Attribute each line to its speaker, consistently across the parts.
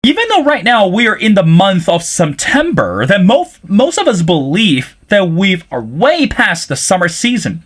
Speaker 1: Even though right now we are in the month of September, then most of us believe that we are way past the summer season.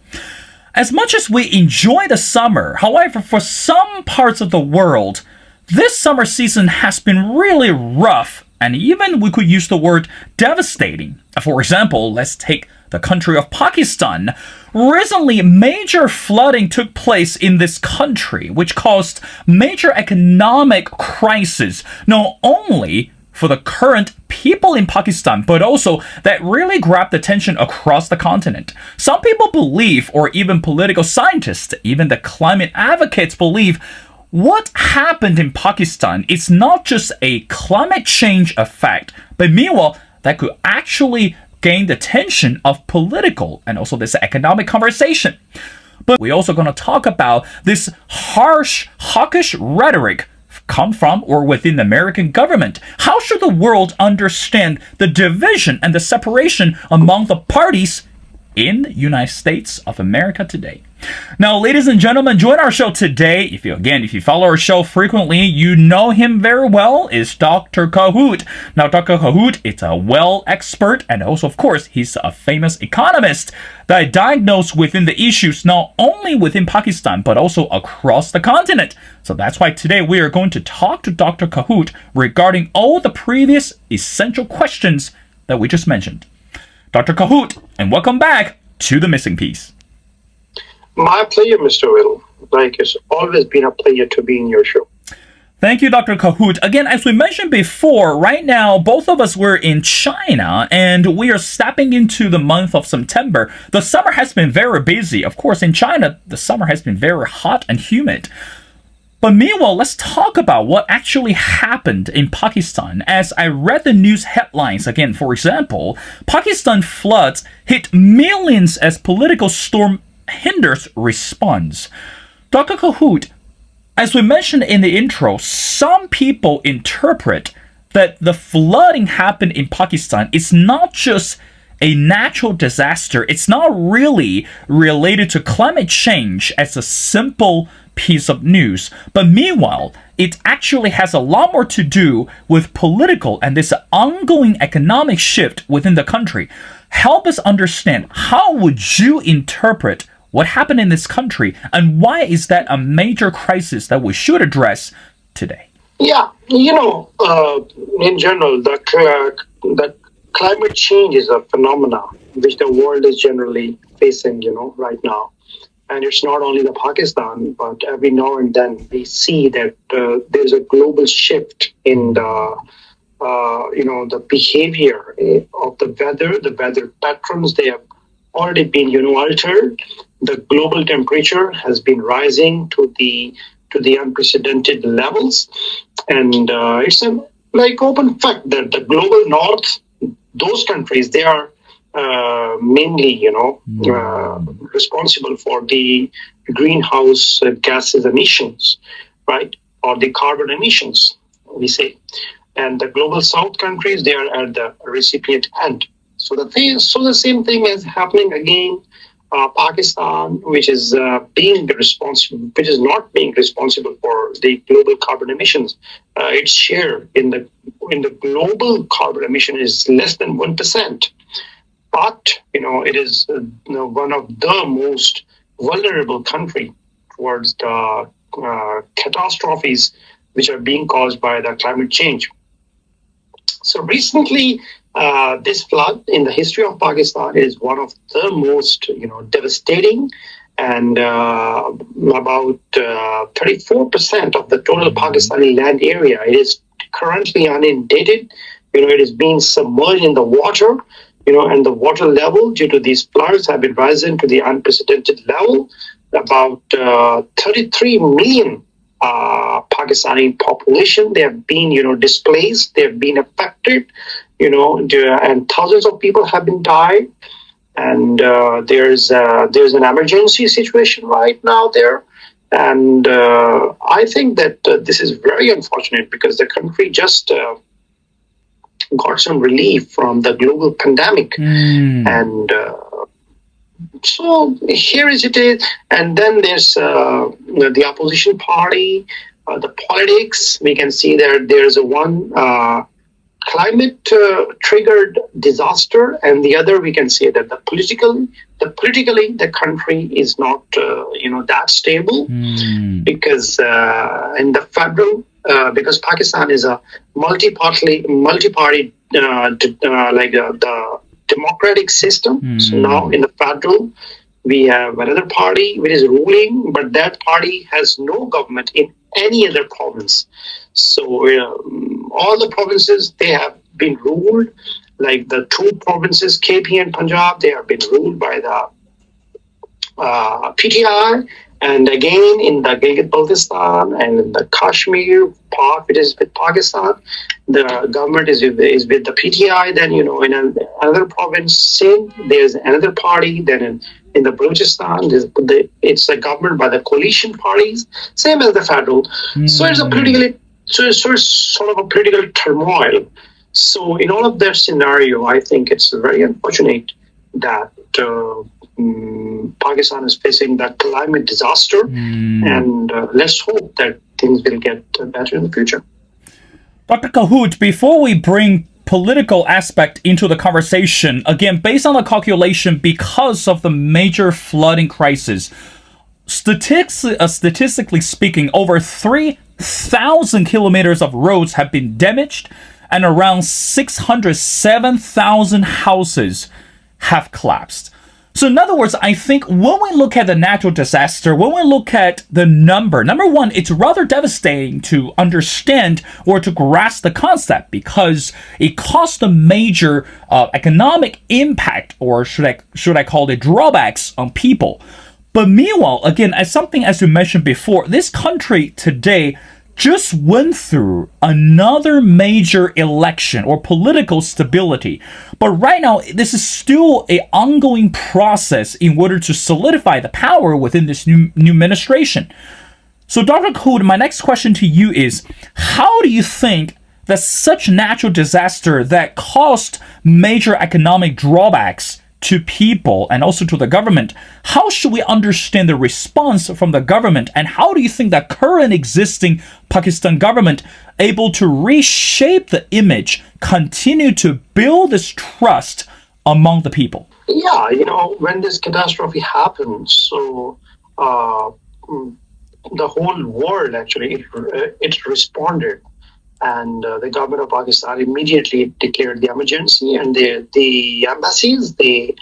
Speaker 1: As much as we enjoy the summer, however, for some parts of the world, this summer season has been really rough, and even we could use the word devastating. For example, let's take the country of Pakistan. Recently, major flooding took place in this country, which caused major economic crisis, not only for the current people in Pakistan, but also that really grabbed attention across the continent. Some people believe, or even political scientists, even the climate advocates believe, what happened in Pakistan is not just a climate change effect, but meanwhile, that could actually gain the attention of political and also this economic conversation. But we're also going to talk about this harsh, hawkish rhetoric come from or within the American government. How should the world understand the division and the separation among the parties in the United States of America today? Now, ladies and gentlemen, join our show today. If you follow our show frequently, you know him very well, is Dr. Kahut. Now, Dr. Kahut is a well expert, and also, of course, he's a famous economist that diagnosed within the issues not only within Pakistan, but also across the continent. So that's why today we are going to talk to Dr. Kahut regarding all the previous essential questions that we just mentioned. Dr. Kahut, and welcome back to The Missing Piece.
Speaker 2: My pleasure, Mr. Will. Like, it's always been a pleasure to be in your show.
Speaker 1: Thank you, Dr. Kahut. Again, as we mentioned before, right now, both of us were in China, and we are stepping into the month of September. The summer has been very busy. Of course, in China, the summer has been very hot and humid. But meanwhile, let's talk about what actually happened in Pakistan. As I read the news headlines again, for example, Pakistan floods hit millions as political storm hinders response. Dr. Kahut, as we mentioned in the intro, some people interpret that the flooding happened in Pakistan is not just a natural disaster. It's not really related to climate change as a simple piece of news. But meanwhile, it actually has a lot more to do with political and this ongoing economic shift within the country. Help us understand, how would you interpret what happened in this country, and why is that a major crisis that we should address today?
Speaker 2: Yeah, in general, the climate change is a phenomenon which the world is generally facing, right now. And it's not only the Pakistan, but every now and then we see that there's a global shift in the behavior of the weather. The weather patterns, they have already been altered. The global temperature has been rising to the unprecedented levels, and it's a open fact that the global north, those countries, they are mainly responsible for the greenhouse gases emissions, right, or the carbon emissions, we say, and the global south countries, they are at the recipient end. So the same thing is happening again. Pakistan, which is not being responsible for the global carbon emissions, its share in the global carbon emission is less than 1%. But it is one of the most vulnerable country towards the catastrophes which are being caused by the climate change. So recently, this flood in the history of Pakistan is one of the most, devastating, and about 34% of the total Pakistani land area, it is currently inundated. It is being submerged in the water, and the water level due to these floods have been risen to the unprecedented level. About 33 million Pakistani population, they have been, displaced, they have been affected, and thousands of people have been died. And there's an emergency situation right now there. And I think that this is very unfortunate because the country just got some relief from the global pandemic. And so here it is. And then there's the opposition party, the politics, we can see that there's a one climate triggered disaster, and the other we can say that politically the country is not that stable, because in the federal, because Pakistan is a multi-party the democratic system. So now in the federal, we have another party which is ruling, but that party has no government in any other province. So all the provinces, they have been ruled, like the two provinces, KP and Punjab, they have been ruled by the PTI. And again, in the Gilgit-Baltistan and in the Kashmir part, which is with Pakistan, the government is with the PTI. Then, in another province, Sindh, there's another party. Then in the Balochistan, it's a government by the coalition parties, same as the federal. So it's it's sort of a political turmoil. So in all of that scenario, I think it's very unfortunate that Pakistan is facing that climate disaster, and let's hope that things will get better in the future.
Speaker 1: Dr. Kahut, before we bring political aspect into the conversation, again, based on the calculation, because of the major flooding crisis, statistically speaking, over 3,000 kilometers of roads have been damaged, and around 607,000 houses have collapsed. So in other words, I think when we look at the natural disaster, when we look at the number one, it's rather devastating to understand or to grasp the concept, because it caused a major economic impact, or should I call it drawbacks, on people. But meanwhile, again, as you mentioned before, this country today just went through another major election or political stability. But right now, this is still an ongoing process in order to solidify the power within this new administration. So, Dr. Kahut, my next question to you is, how do you think that such natural disaster that caused major economic drawbacks to people and also to the government, how should we understand the response from the government, and how do you think that current existing Pakistan government able to reshape the image, continue to build this trust among the people?
Speaker 2: Yeah, when this catastrophe happened, so the whole world actually it responded. And the government of Pakistan immediately declared the emergency, and the embassies, they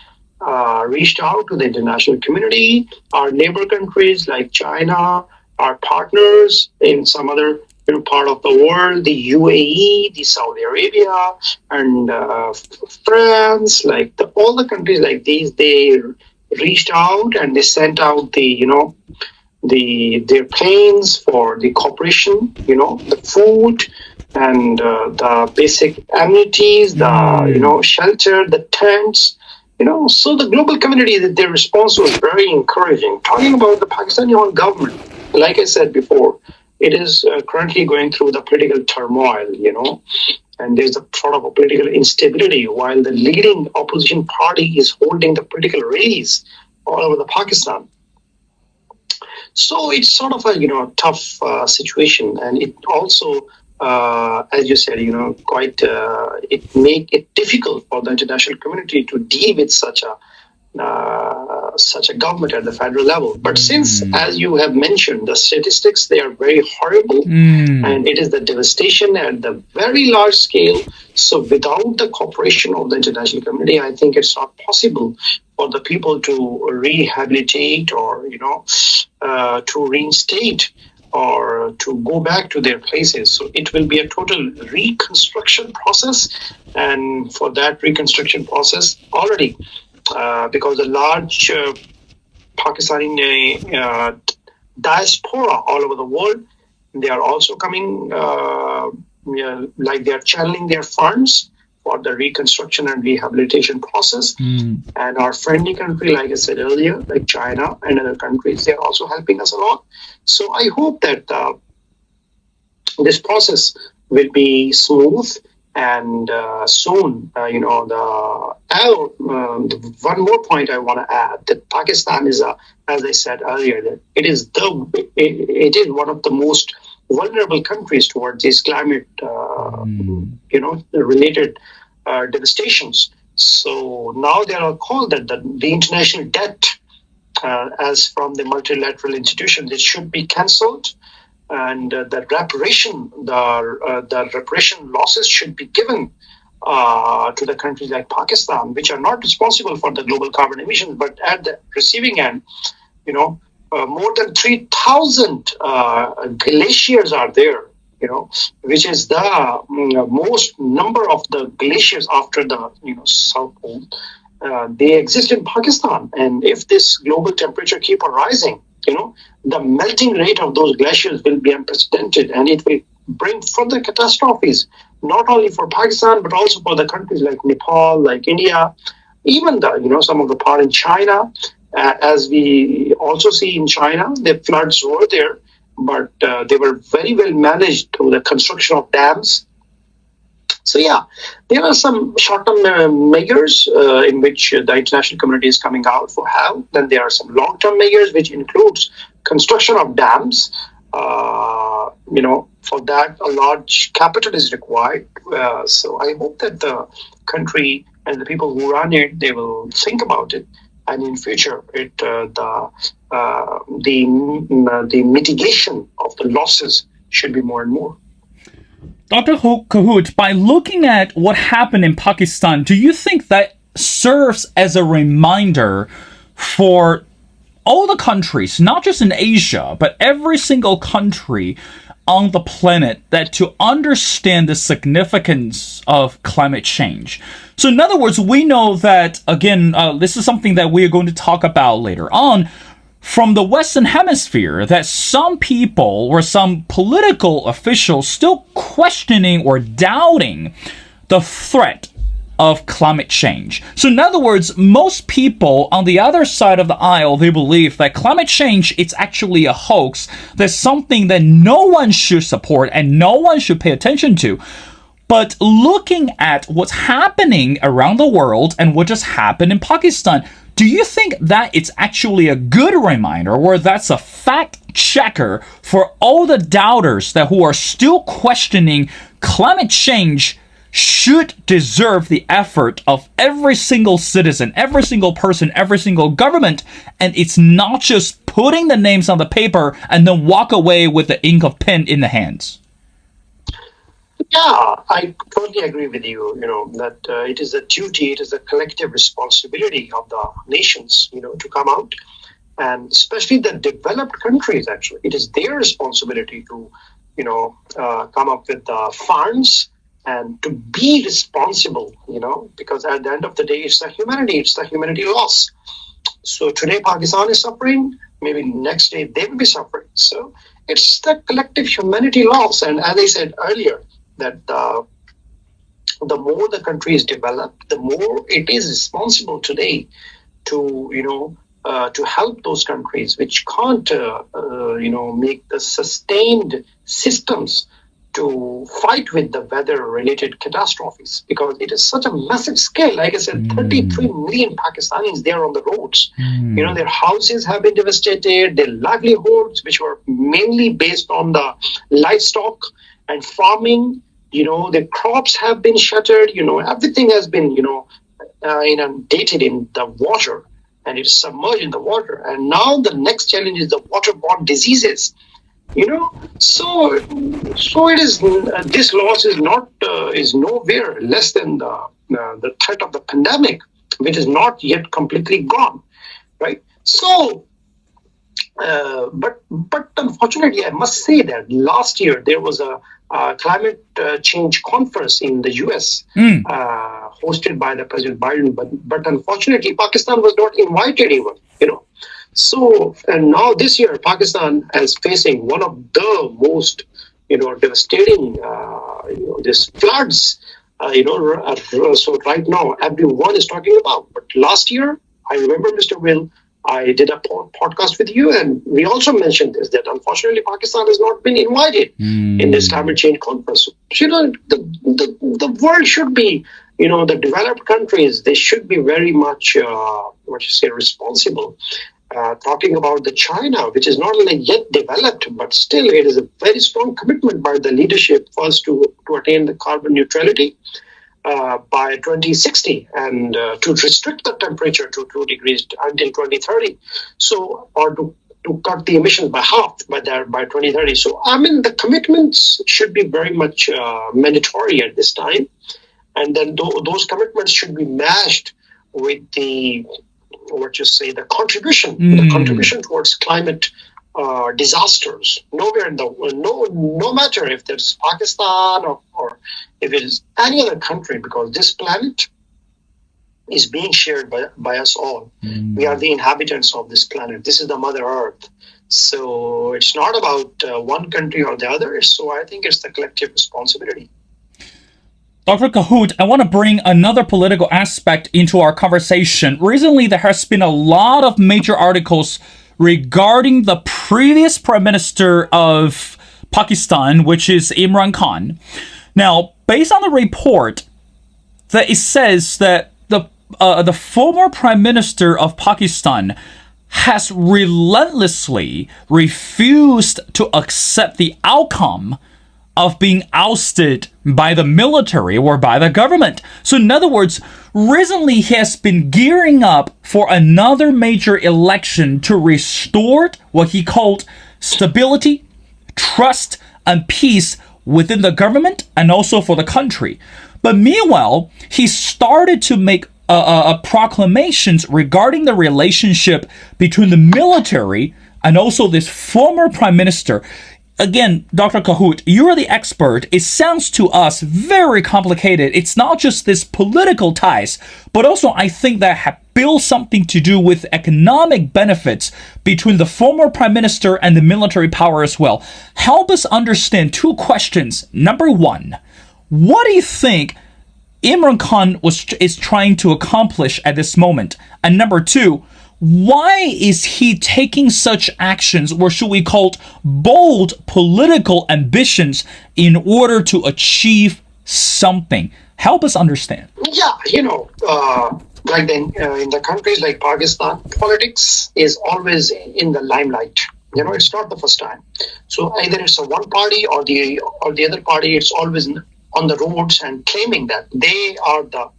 Speaker 2: reached out to the international community, our neighbor countries like China, our partners in some other part of the world, the UAE, the Saudi Arabia, and France, like all the countries like these, they reached out and they sent out their planes for the cooperation, the food and the basic amenities, the shelter, the tents, So the global community, their response was very encouraging. Talking about the Pakistani government, like I said before, it is currently going through the political turmoil, and there's a sort of a political instability, while the leading opposition party is holding the political race all over the Pakistan. So it's sort of a tough situation, and it also, as you said, quite it make it difficult for the international community to deal with such a government at the federal level. But since, as you have mentioned, the statistics, they are very horrible, and it is the devastation at the very large scale. So without the cooperation of the international community, I think it's not possible for the people to rehabilitate or to reinstate or to go back to their places. So it will be a total reconstruction process, and for that reconstruction process already, because a large Pakistani diaspora all over the world, they are also coming, like they are channeling their funds for the reconstruction and rehabilitation process. And our friendly country, like I said earlier, like China and other countries, they are also helping us a lot. So I hope that this process will be smooth, and soon, one more point I want to add, that Pakistan is as I said earlier, that it is one of the most vulnerable countries towards these climate,
Speaker 1: Mm.
Speaker 2: related devastations. So now there are called that the international debt, as from the multilateral institutions, it should be cancelled, and the reparation losses should be given to the countries like Pakistan, which are not responsible for the global carbon emissions, but at the receiving end, you know, more than 3,000 glaciers are there, which is the most number of the glaciers after the South Pole. They exist in Pakistan, and if this global temperature keep on rising, the melting rate of those glaciers will be unprecedented, and it will bring further catastrophes, not only for Pakistan but also for the countries like Nepal, like India, even the some of the part in China. As we also see in China, the floods were there, but they were very well managed through the construction of dams. So yeah, there are some short-term measures in which the international community is coming out for help. Then there are some long-term measures which includes construction of dams. For that, a large capital is required. So I hope that the country and the people who run it, they will think about it, and in future, the mitigation of the losses should be more and more.
Speaker 1: Dr. Kahut, by looking at what happened in Pakistan, do you think that serves as a reminder for all the countries, not just in Asia, but every single country on the planet, that to understand the significance of climate change? So in other words, we know that, again, this is something that we are going to talk about later on, from the Western Hemisphere, that some people or some political officials still questioning or doubting the threat of climate change. So in other words, most people on the other side of the aisle, they believe that climate change, it's actually a hoax. That's something that no one should support and no one should pay attention to. But looking at what's happening around the world and what just happened in Pakistan, do you think that it's actually a good reminder, or that's a fact checker for all the doubters that who are still questioning climate change should deserve the effort of every single citizen, every single person, every single government, and it's not just putting the names on the paper and then walk away with the ink of pen in the hands?
Speaker 2: Yeah, I totally agree with you. That it is a duty, it is a collective responsibility of the nations, to come out, and especially the developed countries. Actually, it is their responsibility to, come up with the funds and to be responsible. Because at the end of the day, it's the humanity loss. So today, Pakistan is suffering. Maybe next day they will be suffering. So it's the collective humanity loss. And as I said earlier, that the more the country is developed, the more it is responsible today to to help those countries which can't make the sustained systems to fight with the weather-related catastrophes, because it is such a massive scale. Like I said, 33 million Pakistanis there on the roads. Their houses have been devastated, their livelihoods, which were mainly based on the livestock and farming, the crops have been shattered, everything has been, inundated in the water, and it's submerged in the water. And now the next challenge is the waterborne diseases, so it is, this loss is not, is nowhere less than the threat of the pandemic, which is not yet completely gone, right? So, but unfortunately, I must say that last year there was a climate change conference in the U.S. Hosted by the President Biden, but unfortunately, Pakistan was not invited even. So, and now this year, Pakistan is facing one of the most devastating this floods. So right now everyone is talking about. But last year, I remember, Mr. Will, I did a podcast with you, and we also mentioned this, that unfortunately Pakistan has not been invited in this climate change conference. The world should be, the developed countries, they should be very much, responsible, Talking about the China, which is not only yet developed, but still it is a very strong commitment by the leadership first to attain the carbon neutrality by 2060 and to restrict the temperature to 2 degrees until 2030. So, or to cut the emissions by half by 2030. So, I mean, the commitments should be very much mandatory at this time. And then those commitments should be matched with the the contribution towards climate disasters. Nowhere in the no matter if there's Pakistan or if it is any other country, because this planet is being shared by us all. We are the inhabitants of this planet. This is the Mother Earth. So it's not about one country or the other. So I think it's the collective responsibility.
Speaker 1: Dr. Kahut, I want to bring another political aspect into our conversation. Recently, there has been a lot of major articles regarding the previous Prime Minister of Pakistan, which is Imran Khan. Now, based on the report, that it says that the former Prime Minister of Pakistan has relentlessly refused to accept the outcome of being ousted by the military or by the government. So in other words, recently he has been gearing up for another major election to restore what he called stability, trust, and peace within the government and also for the country. But meanwhile, he started to make proclamations regarding the relationship between the military and also this former prime minister. Again, Dr. Kahut, you are the expert. It sounds to us very complicated. It's not just this political ties, but also I think that have built something to do with economic benefits between the former prime minister and the military power as well. Help us understand two questions. Number one, what do you think Imran Khan is trying to accomplish at this moment? And number two, why is he taking such actions, or should we call it bold political ambitions, in order to achieve something? Help us understand.
Speaker 2: Yeah, like in the countries like Pakistan, politics is always in the limelight. It's not the first time. So either it's a one party or the other party. It's always on the roads and claiming that they are the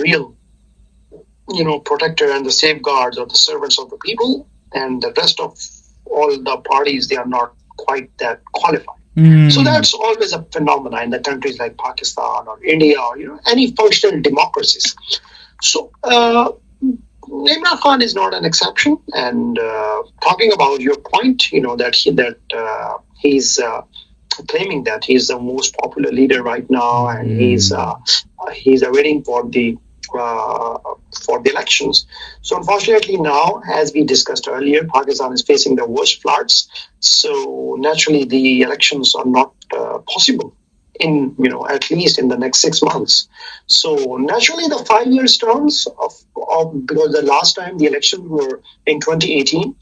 Speaker 2: real protector and the safeguards or the servants of the people, and the rest of all the parties, they are not quite that qualified. So that's always a phenomenon in the countries like Pakistan or India or any functional democracies. So Imran Khan is not an exception. And talking about your point, that he's claiming that he's the most popular leader right now, and he's waiting for the elections. So unfortunately now, as we discussed earlier, Pakistan is facing the worst floods. So naturally the elections are not possible in, at least in the next 6 months. So naturally the 5 years terms because the last time the elections were in 2018.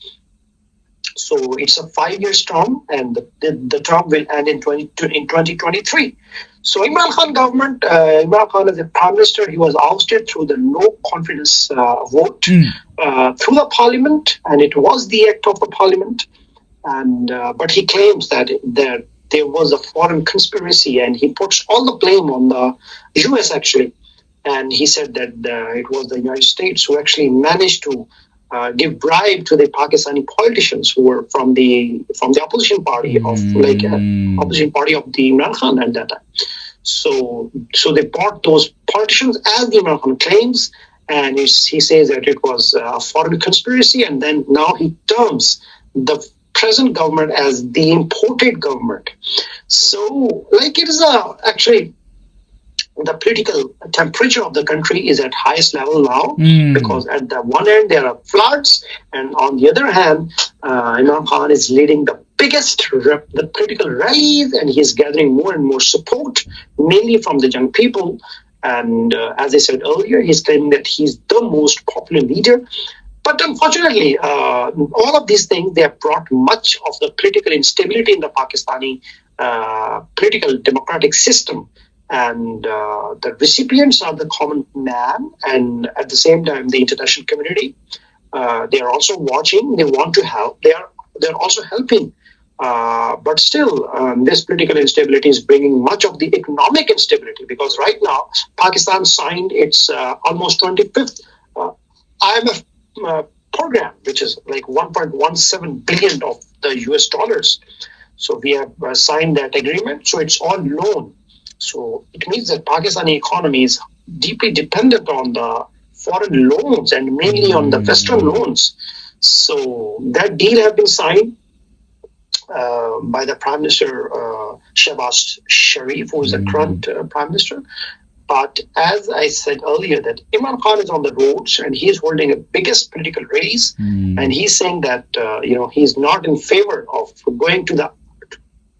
Speaker 2: So it's a 5 years term, and the term will end in 2023. So Imran Khan as a prime minister, he was ousted through the no confidence vote through the parliament, and it was the act of the parliament. And but he claims that there was a foreign conspiracy, and he puts all the blame on the US actually. And he said that it was the United States who actually managed to give bribe to the Pakistani politicians who were from the opposition party of opposition party of the Imran Khan at that time. So they bought those politicians as the Imran Khan claims, and he says that it was a foreign conspiracy, and then now he terms the present government as the imported government. So it is actually the political temperature of the country is at highest level now, because at the one end there are floods, and on the other hand, Imran Khan is leading the biggest the political rallies, and he's gathering more and more support, mainly from the young people. And as I said earlier, he's claiming that he's the most popular leader. But unfortunately, all of these things, they have brought much of the political instability in the Pakistani political democratic system. And the recipients are the common man, and at the same time, the international community. They are also watching. They want to help. They're also helping. But still, this political instability is bringing much of the economic instability, because right now Pakistan signed its almost 25th IMF program, which is like 1.17 billion of the US dollars. So we have signed that agreement. So it's all loan. So it means that Pakistani economy is deeply dependent on the foreign loans and mainly on the Western loans. So that deal has been signed by the Prime Minister Shehbaz Sharif, who is the current Prime Minister. But as I said earlier, that Imran Khan is on the roads and he is holding a biggest political race, and he's saying that he's not in favor of going to the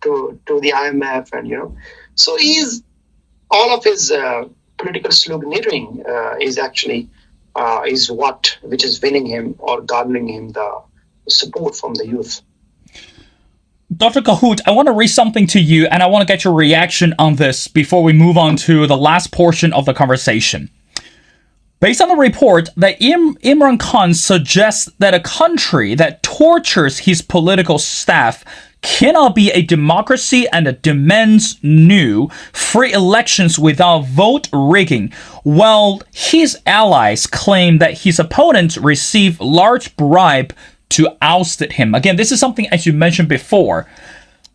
Speaker 2: IMF, and so he's all of his political sloganeering is actually which is winning him or garnering him the support from the youth.
Speaker 1: Dr. Kahut, I want to read something to you, and I want to get your reaction on this before we move on to the last portion of the conversation. Based on the report, that Imran Khan suggests that a country that tortures his political staff cannot be a democracy and it demands new, free elections without vote rigging, while his allies claim that his opponents receive large bribe to oust him. Again, this is something, as you mentioned before.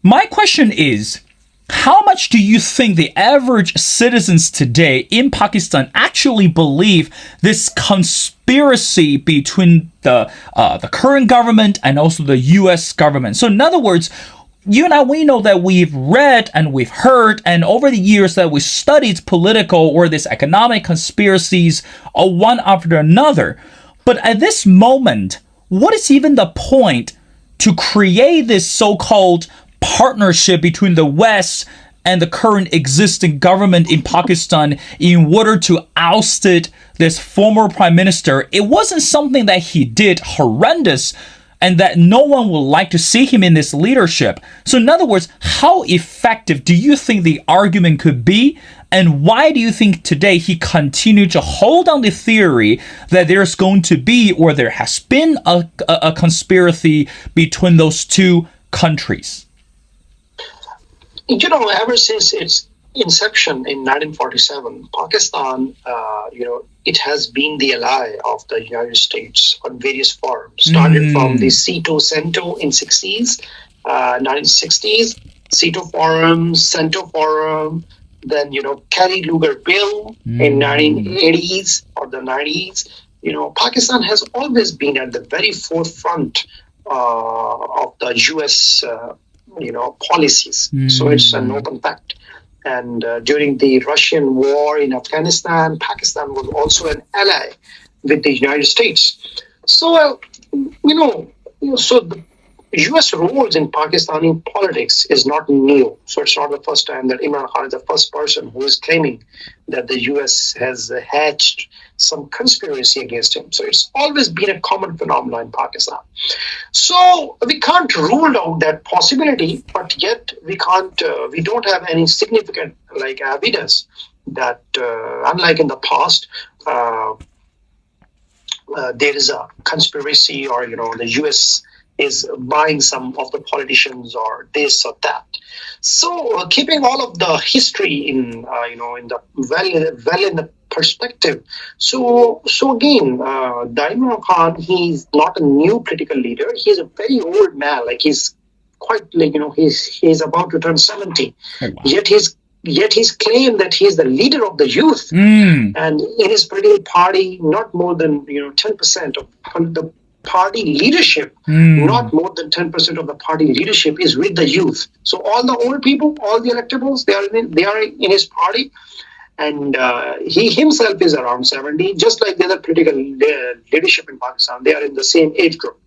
Speaker 1: My question is, how much do you think the average citizens today in Pakistan actually believe this conspiracy between the current government and also the U.S. government? So in other words, you and I, we know that we've read and we've heard, and over the years that we studied political or these economic conspiracies one after another. But at this moment, what is even the point to create this so-called partnership between the West and the current existing government in Pakistan in order to oust this former prime minister? It wasn't something that he did horrendous and that no one would like to see him in this leadership. So in other words, how effective do you think the argument could be? And why do you think today he continued to hold on the theory that there's going to be, or there has been a conspiracy between those two countries?
Speaker 2: Ever since its inception in 1947, Pakistan, it has been the ally of the United States on various forums. Started from the CETO CENTO in 1960s, CETO Forum, CENTO Forum, then, Kerry Lugar Bill in 1980s or the 90s. Pakistan has always been at the very forefront of the U.S., policies. So it's an open fact. And during the Russian war in Afghanistan, Pakistan was also an ally with the United States. So, so the U.S. roles in Pakistani politics is not new. So it's not the first time that Imran Khan is the first person who is claiming that the U.S. has hatched some conspiracy against him. So it's always been a common phenomenon in Pakistan. So we can't rule out that possibility, but yet we don't have any significant evidence that, unlike in the past, there is a conspiracy or, the U.S. is buying some of the politicians or this or that. So keeping all of the history in the perspective. So again, Imran Khan, he's not a new political leader. He's a very old man. He's quite he's about to turn 70. Oh, wow. Yet he's claimed that he's the leader of the youth. And in his political party, not more than 10% of the party leadership, not more than 10% of the party leadership is with the youth. So all the old people, all the electables, they are in his party. And he himself is around 70, just like the other political leadership in Pakistan. They are in the same age group.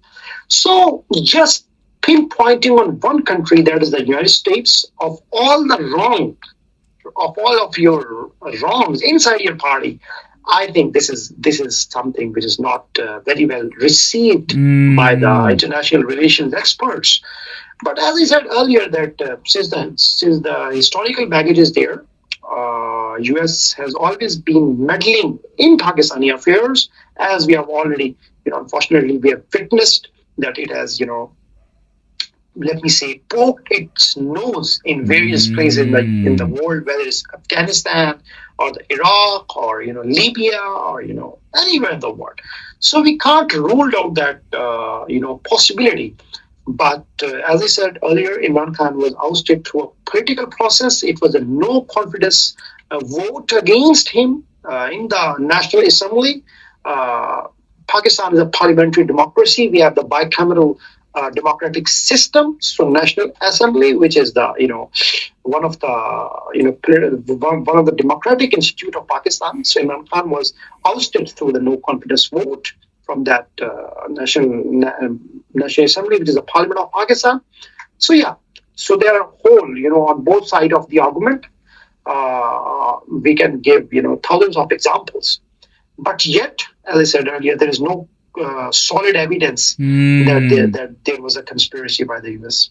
Speaker 2: So just pinpointing on one country, that is the United States, of all of your wrongs inside your party, I think this is something which is not very well received by the international relations experts. But as I said earlier, that since the historical baggage is there, U.S. has always been meddling in Pakistani affairs, as we have already, unfortunately, we have witnessed that it has, let me say, poked its nose in various places in the
Speaker 1: Mm.
Speaker 2: world, whether it's Afghanistan or the Iraq or Libya or anywhere in the world. So we can't rule out that possibility. But as I said earlier, Imran Khan was ousted through a political process. It was a no confidence vote against him in the National Assembly. Uh, Pakistan is a parliamentary democracy. We have the bicameral democratic system. So National Assembly, which is the one of the one of the democratic institute of Pakistan. So Imran Khan was ousted through the no confidence vote from that National Assembly, which is the Parliament of Pakistan. So yeah, so there are whole on both sides of the argument. We can give thousands of examples, but yet, as I said earlier, there is no solid evidence
Speaker 1: Mm.
Speaker 2: that there was a conspiracy by the U.S.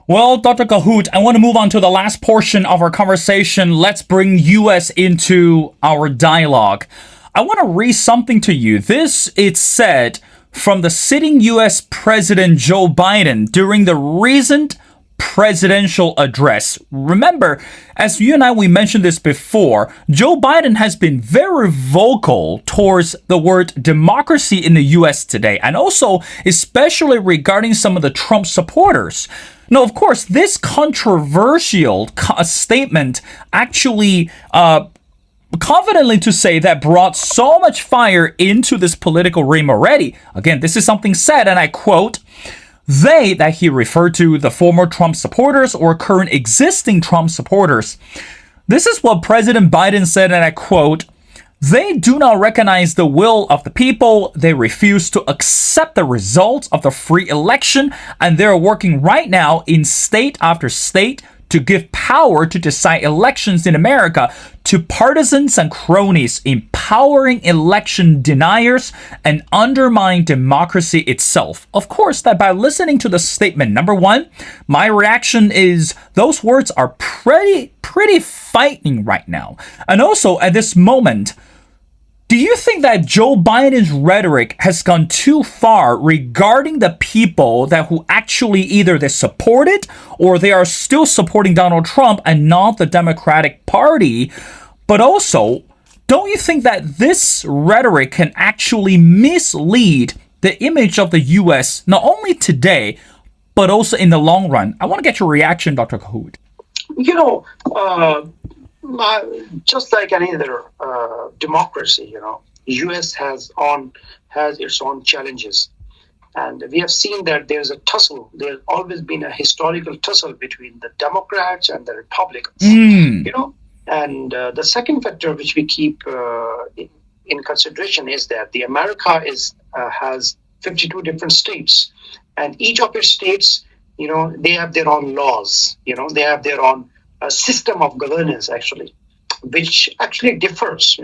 Speaker 1: Well, Dr. Kahut, I want to move on to the last portion of our conversation. Let's bring US into our dialogue. I want to read something to you. This, it's said from the sitting US President Joe Biden during the recent presidential address. Remember, as you and we mentioned this before, Joe Biden has been very vocal towards the word democracy in the US today, and also especially regarding some of the Trump supporters. Now, of course, this controversial statement actually confidently to say that brought so much fire into this political realm already. Again, this is something said, and I quote, they, that he referred to, the former Trump supporters or current existing Trump supporters. This is what President Biden said, and I quote, they do not recognize the will of the people. They refuse to accept the results of the free election, and they're working right now in state after state to give power to decide elections in America to partisans and cronies, empowering election deniers and undermine democracy itself. Of course, that by listening to the statement, number one, my reaction is those words are pretty frightening right now. And also at this moment, do you think that Joe Biden's rhetoric has gone too far regarding the people that who actually either they support it or they are still supporting Donald Trump and not the Democratic Party? But also, don't you think that this rhetoric can actually mislead the image of the U.S. not only today, but also in the long run? I want to get your reaction, Dr. Kahut.
Speaker 2: You know, just like any other democracy, U.S. has its own challenges, and we have seen that there's a tussle. There's always been a historical tussle between the Democrats and the Republicans. And the second factor which we keep in consideration is that the America has 52 different states, and each of its states, they have their own laws. They have their own system of governance, actually, which actually differs.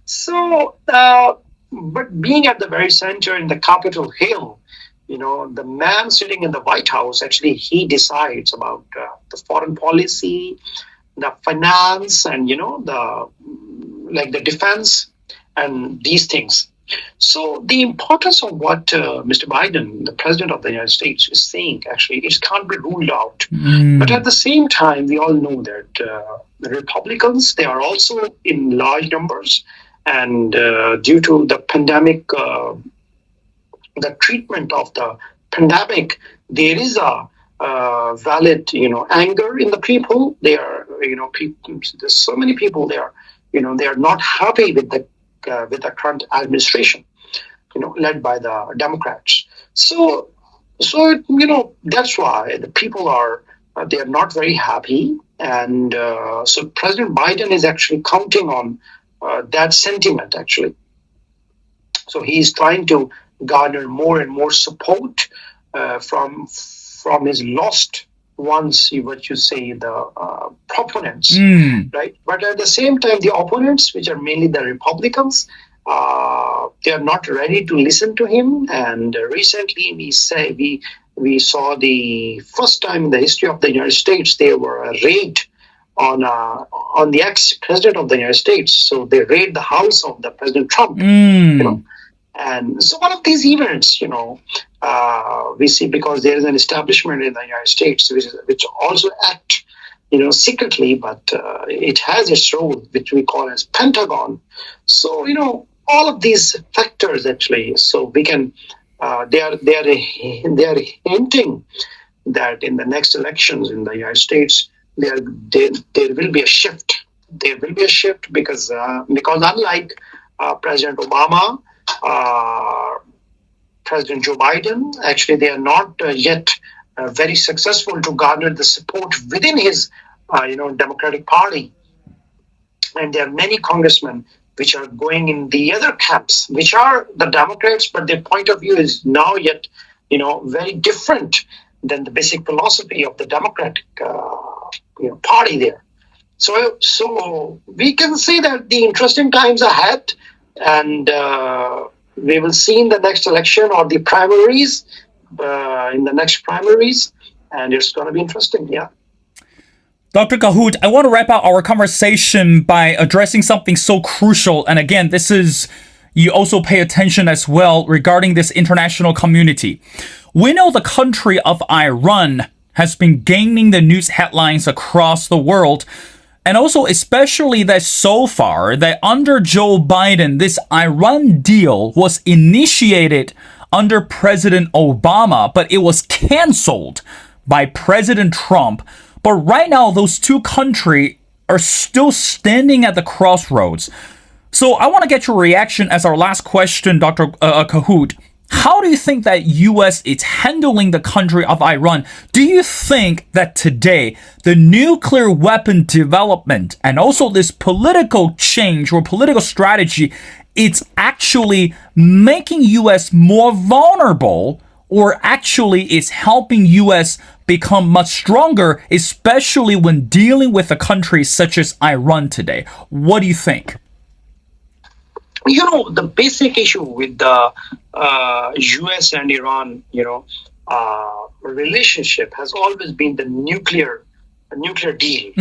Speaker 2: So, but being at the very center in the Capitol Hill, the man sitting in the White House, actually, he decides about the foreign policy, the finance, and the defense and these things. So the importance of what Mr. Biden, the president of the United States, is saying, actually, it can't be ruled out. But at the same time, we all know that the Republicans, they are also in large numbers, and due to the pandemic, the treatment of the pandemic, there is a valid, anger in the people. They are, people. There's so many people there. They are not happy with the current administration, led by the Democrats. So that's why the people are they are not very happy, and so President Biden is actually counting on that sentiment, actually. So he is trying to garner more and more support from his lost ones, what you say, the proponents, right? But at the same time, the opponents, which are mainly the Republicans, they are not ready to listen to him. And recently, we saw the first time in the history of the United States there were a raid on the ex-president of the United States. So they raid the house of the President Trump. You know,
Speaker 1: Mm.
Speaker 2: and so one of these events, we see because there is an establishment in the United States which also act, secretly, but it has its role, which we call as Pentagon. So all of these factors actually. So we can they are hinting that in the next elections in the United States, there will be a shift. There will be a shift because unlike President Obama, uh, President Joe Biden, actually they are not yet very successful to garner the support within his Democratic Party, and there are many congressmen which are going in the other camps, which are the Democrats, but their point of view is now yet, very different than the basic philosophy of the Democratic party there. So we can see that the interesting times ahead, and we will see in the next election or the primaries, in the next primaries, and it's going to be interesting. Yeah.
Speaker 1: Dr. Kahut, I want to wrap up our conversation by addressing something so crucial. And again, this is, you also pay attention as well regarding this international community. We know the country of Iran has been gaining the news headlines across the world. And also, especially that so far, that under Joe Biden, this Iran deal was initiated under President Obama, but it was canceled by President Trump. But right now, those two countries are still standing at the crossroads. So I want to get your reaction as our last question, Dr. Kahut. How do you think that U.S. is handling the country of Iran? Do you think that today the nuclear weapon development and also this political change or political strategy, it's actually making U.S. more vulnerable, or actually it's helping U.S. become much stronger, especially when dealing with a country such as Iran today? What do you think?
Speaker 2: The basic issue with the U.S. and Iran, relationship has always been the nuclear deal.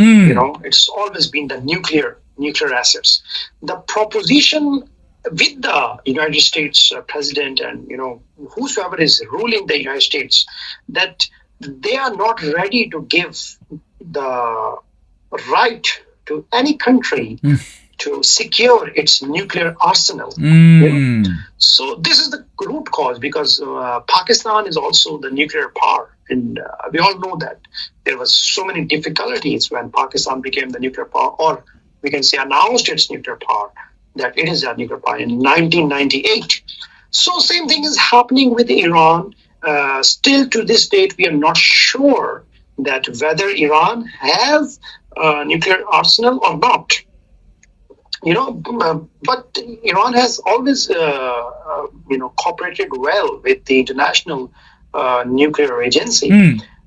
Speaker 2: It's always been the nuclear assets. The proposition with the United States president and whosoever is ruling the United States, that they are not ready to give the right to any country to secure its nuclear arsenal. So this is the root cause, because Pakistan is also the nuclear power, and we all know that there was so many difficulties when Pakistan became the nuclear power, or we can say announced its nuclear power, that it is a nuclear power in 1998. So same thing is happening with Iran. Still to this date, we are not sure that whether Iran has a nuclear arsenal or not. But Iran has always, cooperated well with the International Nuclear Agency,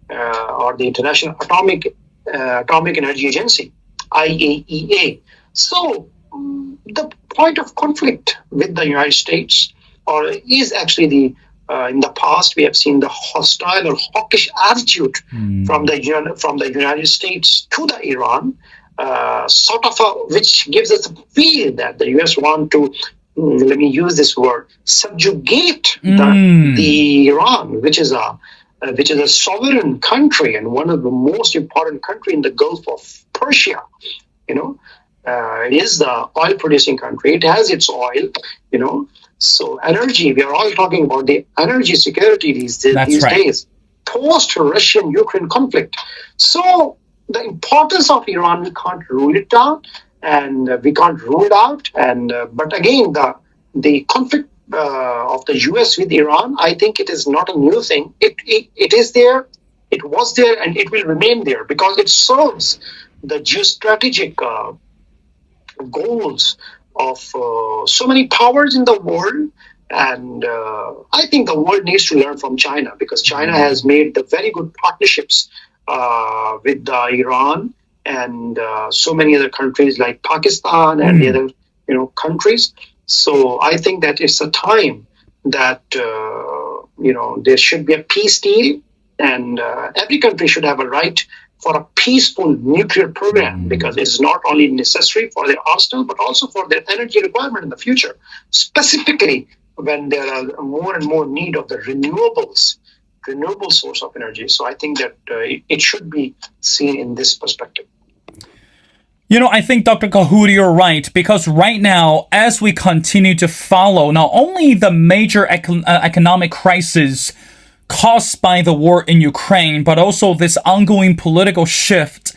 Speaker 2: or the International Atomic Energy Agency, IAEA. So the point of conflict with the United States, or is actually in the past we have seen the hostile or hawkish attitude from the United States to the Iran. Which gives us a feel that the U.S. want to, let me use this word, subjugate the Iran, which is a sovereign country and one of the most important country in the Gulf of Persia. It is the oil-producing country. It has its oil. So energy. We are all talking about the energy security these days, post-Russian-Ukraine conflict. So the importance of Iran, we can't rule it down, and we can't rule it out. And but again, the conflict of the U.S. with Iran, I think it is not a new thing. It is there, it was there, and it will remain there because it serves the geostrategic goals of so many powers in the world. And I think the world needs to learn from China, because China has made the very good partnerships with Iran and so many other countries like Pakistan and the other countries. So I think that it's a time that there should be a peace deal, and every country should have a right for a peaceful nuclear program, because it's not only necessary for their arsenal, but also for their energy requirement in the future, specifically when there are more and more need of the renewable source of energy. So I think that it should be seen in this perspective.
Speaker 1: I think Dr. Kahut, you're right, because right now, as we continue to follow not only the major economic crisis caused by the war in Ukraine, but also this ongoing political shift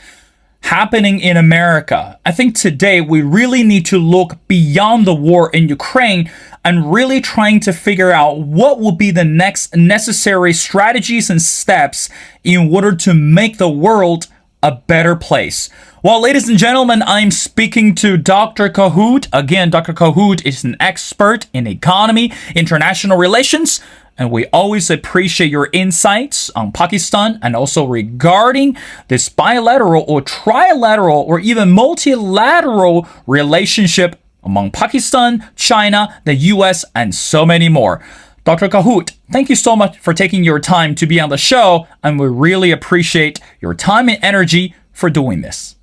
Speaker 1: happening in America, I think today we really need to look beyond the war in Ukraine and really trying to figure out what will be the next necessary strategies and steps in order to make the world a better place. Well, ladies and gentlemen, I'm speaking to Dr. Kahut. Again, Dr. Kahut is an expert in economy, international relations, and we always appreciate your insights on Pakistan and also regarding this bilateral or trilateral or even multilateral relationship among Pakistan, China, the US, and so many more. Dr. Kahut, thank you so much for taking your time to be on the show, and we really appreciate your time and energy for doing this.